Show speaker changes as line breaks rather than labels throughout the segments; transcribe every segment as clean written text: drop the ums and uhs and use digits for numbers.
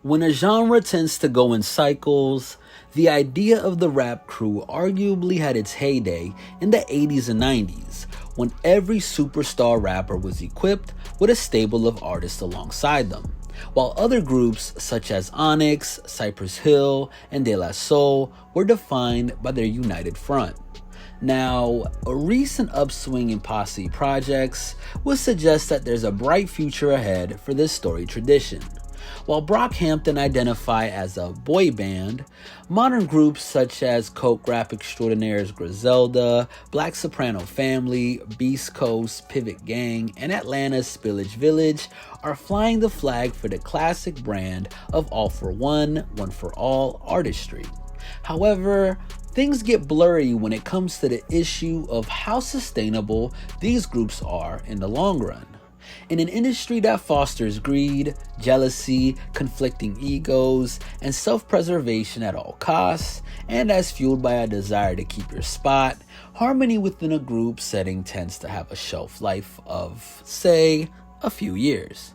When a genre tends to go in cycles, the idea of the rap crew arguably had its heyday in the 80s and 90s, when every superstar rapper was equipped with a stable of artists alongside them, while other groups such as Onyx, Cypress Hill, and De La Soul were defined by their united front. Now, a recent upswing in posse projects would suggest that there's a bright future ahead for this storied tradition. While Brockhampton identify as a boy band, modern groups such as Coke rap extraordinaires Griselda, Black Soprano Family, Beast Coast, Pivot Gang, and Atlanta's Spillage Village are flying the flag for the classic brand of all for one, one for all artistry. However, things get blurry when it comes to the issue of how sustainable these groups are in the long run. In an industry that fosters greed, jealousy, conflicting egos, and self-preservation at all costs, and as fueled by a desire to keep your spot, harmony within a group setting tends to have a shelf life of, say, a few years.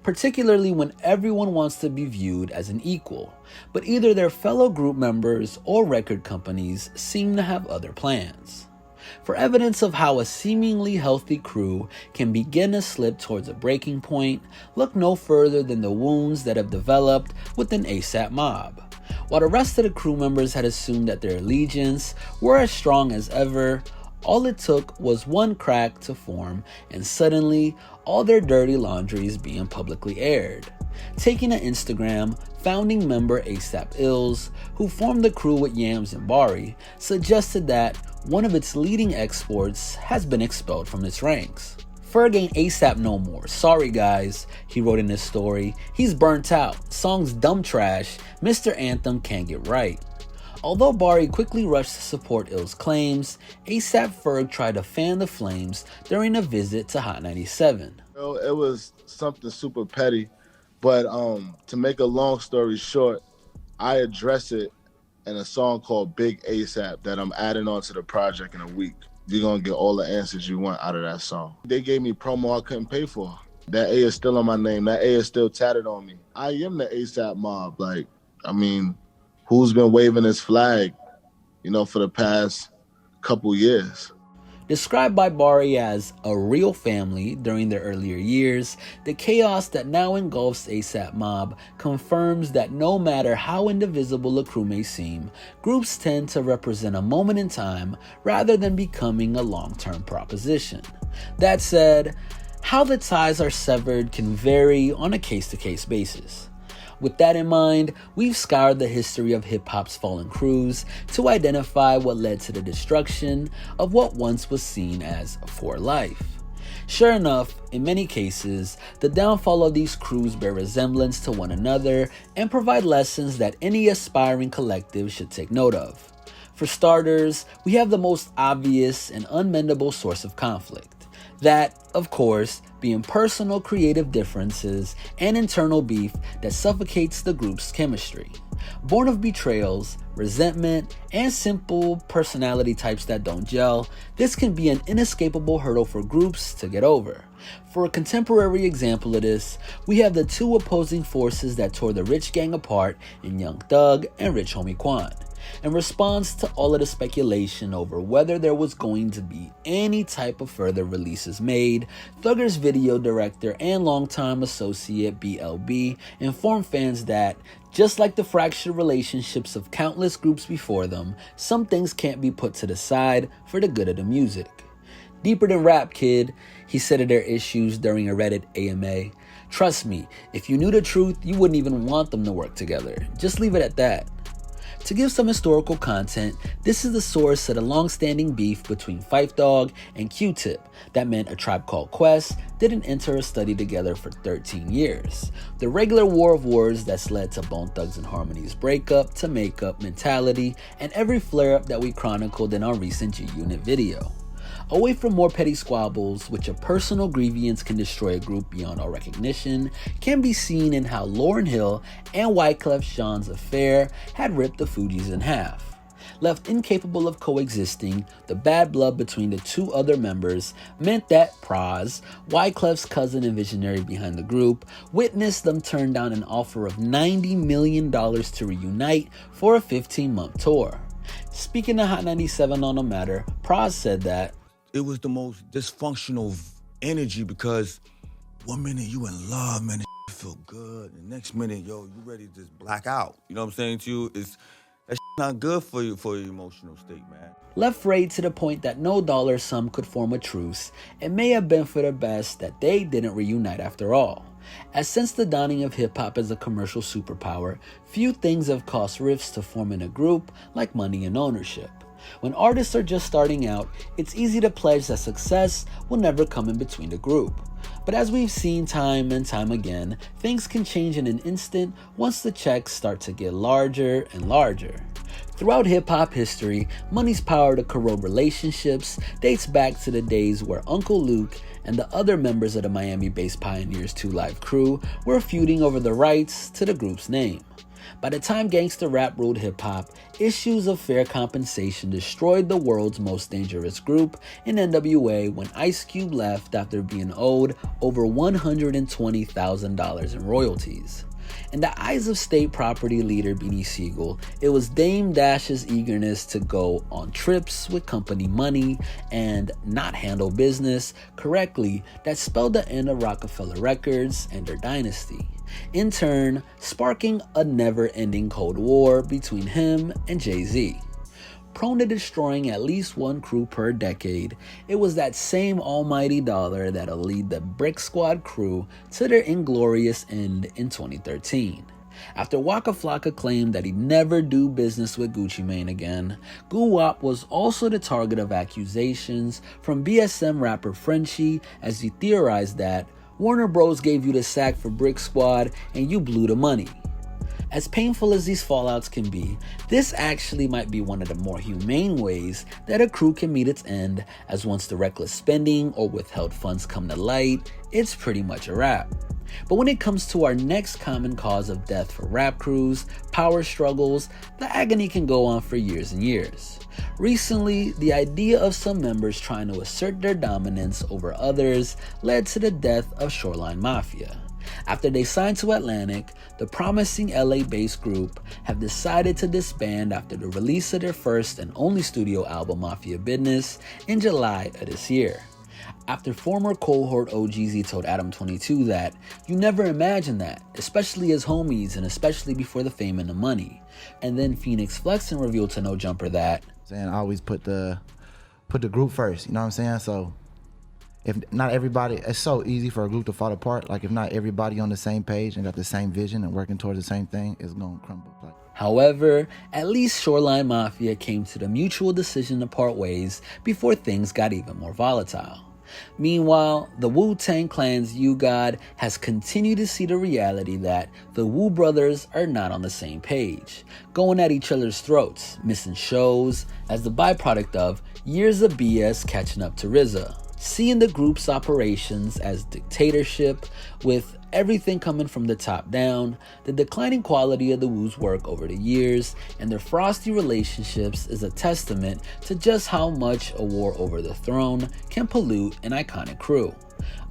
Particularly when everyone wants to be viewed as an equal, but either their fellow group members or record companies seem to have other plans. For evidence of how a seemingly healthy crew can begin to slip towards a breaking point, look no further than the wounds that have developed within ASAP Mob. While the rest of the crew members had assumed that their allegiance were as strong as ever, all it took was one crack to form, and suddenly all their dirty laundry is being publicly aired. Taking to Instagram, founding member ASAP Ills, who formed the crew with Yams and Bari, suggested that one of its leading exports has been expelled from its ranks. Ferg ain't ASAP no more. Sorry guys, he wrote in his story. He's burnt out. Song's dumb trash. Mr. Anthem can't get right. Although Bari quickly rushed to support Ill's claims, ASAP Ferg tried to fan the flames during a visit to Hot 97.
It was something super petty, but to make a long story short, I address it in a song called Big ASAP that I'm adding on to the project in a week. You're gonna get all the answers you want out of that song. They gave me promo I couldn't pay for. That A is still on my name. That A is still tatted on me. I am the ASAP Mob. Who's been waving his flag, for the past couple years?
Described by Bari as a real family during their earlier years, the chaos that now engulfs ASAP Mob confirms that no matter how indivisible a crew may seem, groups tend to represent a moment in time rather than becoming a long-term proposition. That said, how the ties are severed can vary on a case-to-case basis. With that in mind, we've scoured the history of hip-hop's fallen crews to identify what led to the destruction of what once was seen as for life. Sure enough, in many cases, the downfall of these crews bear resemblance to one another and provide lessons that any aspiring collective should take note of. For starters, we have the most obvious and unmendable source of conflict. That, of course, being personal creative differences and internal beef that suffocates the group's chemistry. Born of betrayals, resentment, and simple personality types that don't gel, this can be an inescapable hurdle for groups to get over. For a contemporary example of this, we have the two opposing forces that tore the Rich Gang apart in Young Thug and Rich Homie Quan. In response to all of the speculation over whether there was going to be any type of further releases made, Thugger's video director and longtime associate BLB informed fans that, just like the fractured relationships of countless groups before them, some things can't be put to the side for the good of the music. Deeper than rap, kid, he said of their issues during a Reddit AMA. Trust me, if you knew the truth, you wouldn't even want them to work together. Just leave it at that. To give some historical content, this is the source of the long-standing beef between Phife Dawg and Q-Tip that meant A Tribe Called Quest didn't enter a study together for 13 years. The regular war of words that's led to Bone Thugs and Harmony's breakup to makeup mentality and every flare-up that we chronicled in our recent G-Unit video. Away from more petty squabbles, which a personal grievance can destroy a group beyond all recognition, can be seen in how Lauryn Hill and Wyclef Jean's affair had ripped the Fugees in half. Left incapable of coexisting, the bad blood between the two other members meant that Pras, Wyclef's cousin and visionary behind the group, witnessed them turn down an offer of $90 million to reunite for a 15-month tour. Speaking to Hot 97 on the matter, Pras said that
it was the most dysfunctional energy because one minute you in love, man, it feel good. The next minute, yo, you ready to just black out. You know what I'm saying to you? That's not good for you, for your emotional state, man.
Left frayed to the point that no dollar sum could form a truce. It may have been for the best that they didn't reunite after all. As since the dawning of hip-hop as a commercial superpower, few things have cost rifts to form in a group like money and ownership. When artists are just starting out, it's easy to pledge that success will never come in between the group. But as we've seen time and time again, things can change in an instant once the checks start to get larger and larger. Throughout hip-hop history, money's power to corrode relationships dates back to the days where Uncle Luke and the other members of the Miami-based Pioneers 2 Live crew were feuding over the rights to the group's name. By the time gangsta rap ruled hip-hop, issues of fair compensation destroyed the world's most dangerous group in N.w.a. when Ice Cube left after being owed over $120,000 in royalties. In the eyes of state property leader Beanie Siegel, it was Dame Dash's eagerness to go on trips with company money and not handle business correctly that spelled the end of Rockefeller Records and their dynasty, in turn sparking a never-ending Cold War between him and Jay-Z. Prone to destroying at least one crew per decade, it was that same almighty dollar that'll lead the Brick Squad crew to their inglorious end in 2013. After Waka Flocka claimed that he'd never do business with Gucci Mane again, Guwap was also the target of accusations from BSM rapper Frenchie as he theorized that Warner Bros gave you the sack for Brick Squad and you blew the money. As painful as these fallouts can be, this actually might be one of the more humane ways that a crew can meet its end, as once the reckless spending or withheld funds come to light, it's pretty much a wrap. But when it comes to our next common cause of death for rap crews, power struggles, the agony can go on for years and years. Recently, the idea of some members trying to assert their dominance over others led to the death of Shoreline Mafia. After they signed to Atlantic, the promising LA-based group have decided to disband after the release of their first and only studio album Mafia Business in July of this year. After former cohort OGZ told Adam 22 that you never imagined that, especially as homies and especially before the fame and the money. And then Phoenix Flexin revealed to No Jumper that
I always put the group first, you know what I'm saying? So if not everybody, it's so easy for a group to fall apart. Like if not everybody on the same page and got the same vision and working towards the same thing, it's gonna crumble.
However, at least Shoreline Mafia came to the mutual decision to part ways before things got even more volatile. Meanwhile, the Wu-Tang Clan's U-God has continued to see the reality that the Wu brothers are not on the same page, going at each other's throats, missing shows, as the byproduct of years of BS catching up to RZA. Seeing the group's operations as dictatorship, with everything coming from the top down, the declining quality of the Wu's work over the years, and their frosty relationships is a testament to just how much a war over the throne can pollute an iconic crew.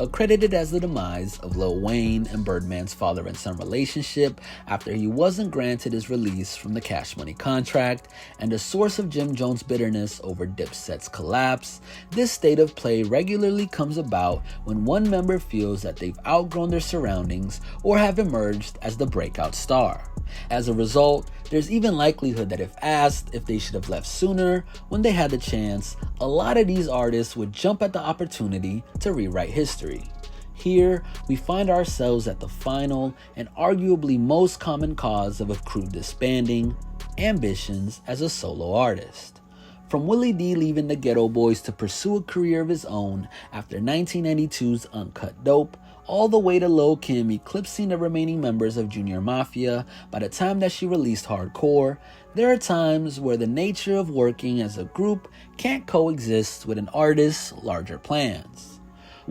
Accredited as the demise of Lil Wayne and Birdman's father and son relationship after he wasn't granted his release from the Cash Money contract, and a source of Jim Jones' bitterness over Dipset's collapse, this state of play regularly comes about when one member feels that they've outgrown their surroundings or have emerged as the breakout star. As a result, there's even likelihood that if asked if they should have left sooner when they had the chance, a lot of these artists would jump at the opportunity to rewrite history. Here, we find ourselves at the final and arguably most common cause of a crew disbanding: ambitions as a solo artist. From Willie D leaving the Ghetto Boys to pursue a career of his own after 1992's Uncut Dope, all the way to Lil' Kim eclipsing the remaining members of Junior Mafia by the time that she released Hardcore, there are times where the nature of working as a group can't coexist with an artist's larger plans.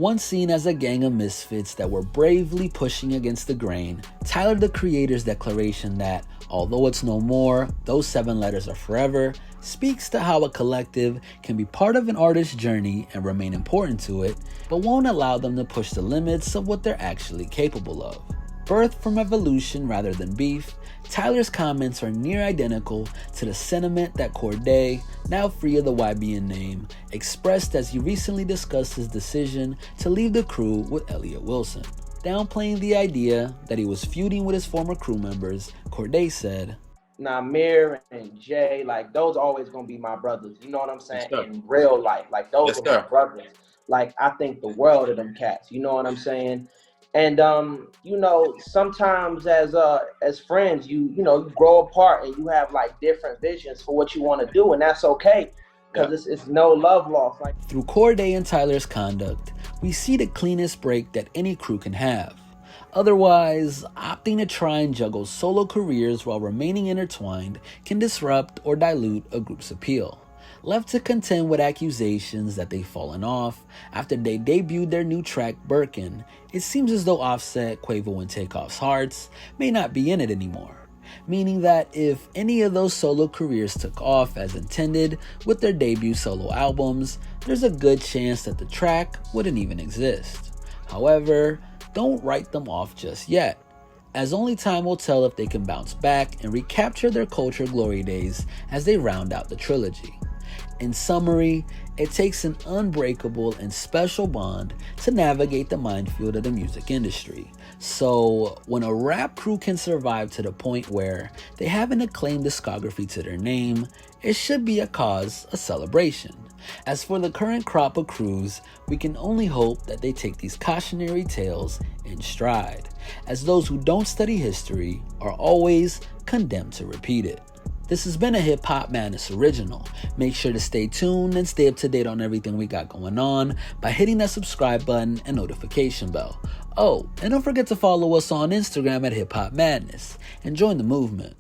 Once seen as a gang of misfits that were bravely pushing against the grain, Tyler the Creator's declaration that, although it's no more, those 7 letters are forever, speaks to how a collective can be part of an artist's journey and remain important to it, but won't allow them to push the limits of what they're actually capable of. Birthed from evolution rather than beef, Tyler's comments are near identical to the sentiment that Cordae, now free of the YBN name, expressed as he recently discussed his decision to leave the crew with Elliott Wilson. Downplaying the idea that he was feuding with his former crew members, Cordae said,
"Now, Mir and Jay, like, those are always gonna be my brothers. You know what I'm saying?
Yes,
in real life, like, those
Yes,
are my
sir.
brothers. Like, I think the world of them cats. You know what I'm saying? And you know, sometimes as friends, you grow apart and you have like different visions for what you want to do, and that's okay, because it's no love lost. Like,
through Cordae and Tyler's conduct, we see the cleanest break that any crew can have. Otherwise, opting to try and juggle solo careers while remaining intertwined can disrupt or dilute a group's appeal. Left to contend with accusations that they've fallen off after they debuted their new track Birkin, it seems as though Offset, Quavo, and Takeoff's hearts may not be in it anymore. Meaning that if any of those solo careers took off as intended with their debut solo albums, there's a good chance that the track wouldn't even exist. However, don't write them off just yet, as only time will tell if they can bounce back and recapture their culture glory days as they round out the trilogy. In summary, it takes an unbreakable and special bond to navigate the minefield of the music industry. So, when a rap crew can survive to the point where they have an acclaimed discography to their name, it should be a cause of celebration. As for the current crop of crews, we can only hope that they take these cautionary tales in stride, as those who don't study history are always condemned to repeat it. This has been a Hip Hop Madness original. Make sure to stay tuned and stay up to date on everything we got going on by hitting that subscribe button and notification bell. Oh, and don't forget to follow us on Instagram at HipHopMadness and join the movement.